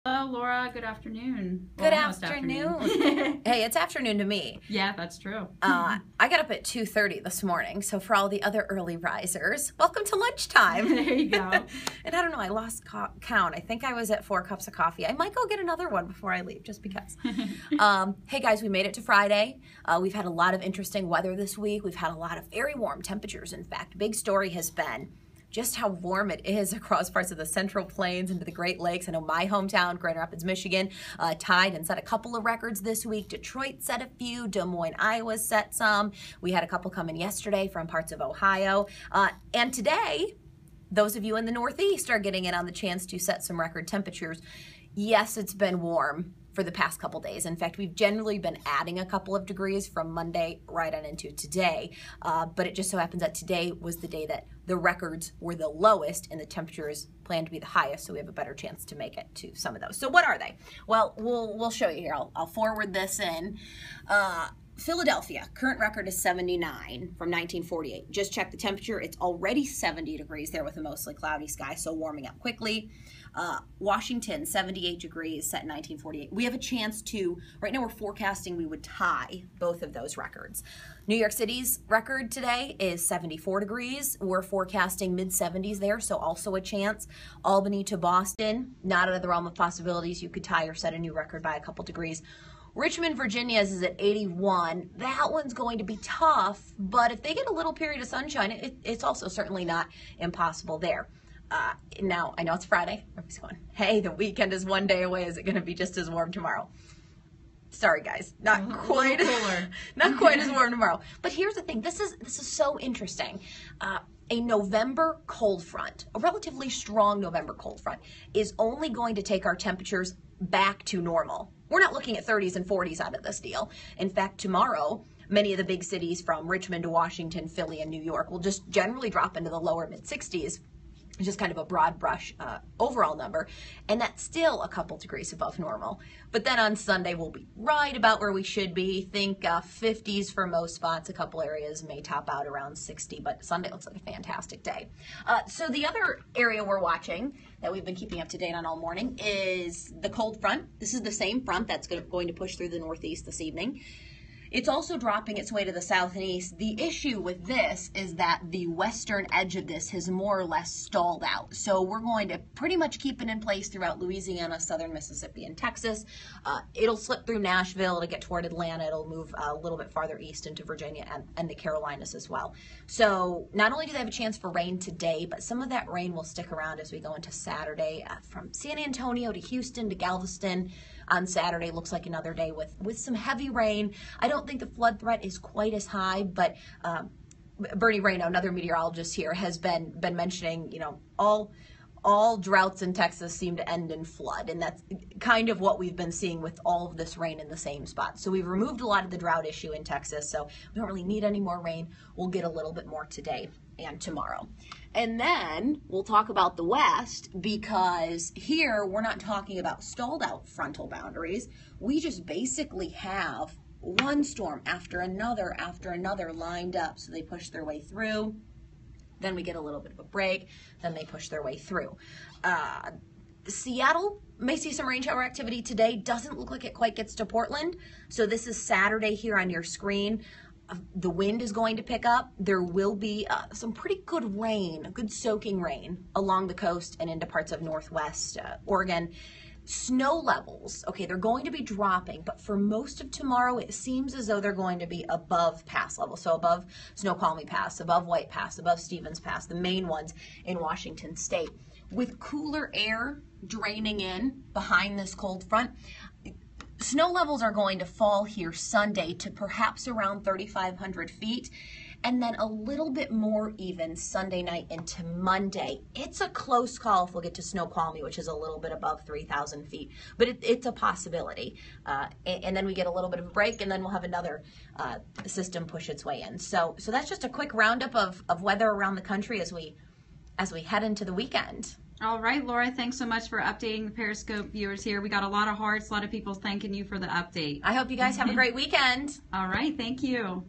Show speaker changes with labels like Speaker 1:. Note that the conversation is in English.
Speaker 1: Hello, Laura. Good afternoon.
Speaker 2: Good
Speaker 1: Well, almost
Speaker 2: afternoon. Hey, it's afternoon to me.
Speaker 1: Yeah, that's true.
Speaker 2: I got up at 2:30 this morning, so for all the other early risers, welcome to lunchtime.
Speaker 1: There you go.
Speaker 2: And I don't know, I lost count. I think I was at 4 cups of coffee. I might go get another one before I leave, just because. Hey guys, we made it to Friday. We've had a lot of interesting weather this week. We've had a lot of very warm temperatures, in fact. Big story has been just how warm it is across parts of the Central Plains into the Great Lakes. I know my hometown, Grand Rapids, Michigan, tied and set a couple of records this week. Detroit set a few. Des Moines, Iowa set some. We had a couple come in yesterday from parts of Ohio. And today, those of you in the Northeast are getting in on the chance to set some record temperatures. Yes, it's been warm for the past couple days. In fact, we've generally been adding a couple of degrees from Monday right on into today, but it just so happens that today was the day that the records were the lowest and the temperatures planned to be the highest, so we have a better chance to make it to some of those. So what are they? Well, we'll show you here. I'll forward this in. Philadelphia, current record is 79 from 1948. Just check the temperature. It's already 70 degrees there with a mostly cloudy sky, so warming up quickly. Washington, 78 degrees, set in 1948. We have a chance to, right now we're forecasting we would tie both of those records. New York City's record today is 74 degrees. We're forecasting mid-70s there, so also a chance. Albany to Boston, not out of the realm of possibilities. You could tie or set a new record by a couple degrees. Richmond, Virginia's is at 81. That one's going to be tough, but if they get a little period of sunshine, it's also certainly not impossible there. Now, I know it's Friday. Everybody's going, hey, the weekend is one day away. Is it going to be just as warm tomorrow? Sorry, guys. Not quite as warm tomorrow. But here's the thing. This is so interesting. A November cold front, a relatively strong November cold front, is only going to take our temperatures back to normal. We're not looking at 30s and 40s out of this deal. In fact, tomorrow, many of the big cities from Richmond to Washington, Philly, and New York will just generally drop into the lower mid-60s. Just kind of a broad brush overall number, and that's still a couple degrees above normal. But then on Sunday, we'll be right about where we should be. Think 50s for most spots. A couple areas may top out around 60, but Sunday looks like a fantastic day. So the other area we're watching that we've been keeping up to date on all morning is the cold front. This is the same front that's going to push through the Northeast this evening. It's also dropping its way to the south and east. The issue with this is that the western edge of this has more or less stalled out. So we're going to pretty much keep it in place throughout Louisiana, southern Mississippi, and Texas. It'll slip through Nashville to get toward Atlanta. It'll move a little bit farther east into Virginia and the Carolinas as well. So not only do they have a chance for rain today, but some of that rain will stick around as we go into Saturday. From San Antonio to Houston to Galveston on Saturday looks like another day with some heavy rain. I don't think the flood threat is quite as high, but Bernie Rayno, another meteorologist here, has been mentioning, all droughts in Texas seem to end in flood, and that's kind of what we've been seeing with all of this rain in the same spot. So we've removed a lot of the drought issue in Texas, so we don't really need any more rain. We'll get a little bit more today and tomorrow. And then we'll talk about the West, because here we're not talking about stalled out frontal boundaries. We just basically have one storm after another lined up. So they push their way through. Then we get a little bit of a break. Then they push their way through. Seattle may see some rain shower activity today. Doesn't look like it quite gets to Portland. So this is Saturday here on your screen. The wind is going to pick up. There will be some pretty good rain, good soaking rain along the coast and into parts of northwest Oregon. Snow levels, okay, they're going to be dropping, but for most of tomorrow, it seems as though they're going to be above pass level. So above Snoqualmie Pass, above White Pass, above Stevens Pass, the main ones in Washington State. With cooler air draining in behind this cold front, snow levels are going to fall here Sunday to perhaps around 3,500 feet, and then a little bit more even Sunday night into Monday. It's a close call if we'll get to Snoqualmie, which is a little bit above 3,000 feet, but it's a possibility. And then we get a little bit of a break, and then we'll have another system push its way in. So that's just a quick roundup of weather around the country as we head into the weekend.
Speaker 1: All right, Laura, thanks so much for updating the Periscope viewers here. We got a lot of hearts, a lot of people thanking you for the update.
Speaker 2: I hope you guys have a great weekend.
Speaker 1: All right, thank you.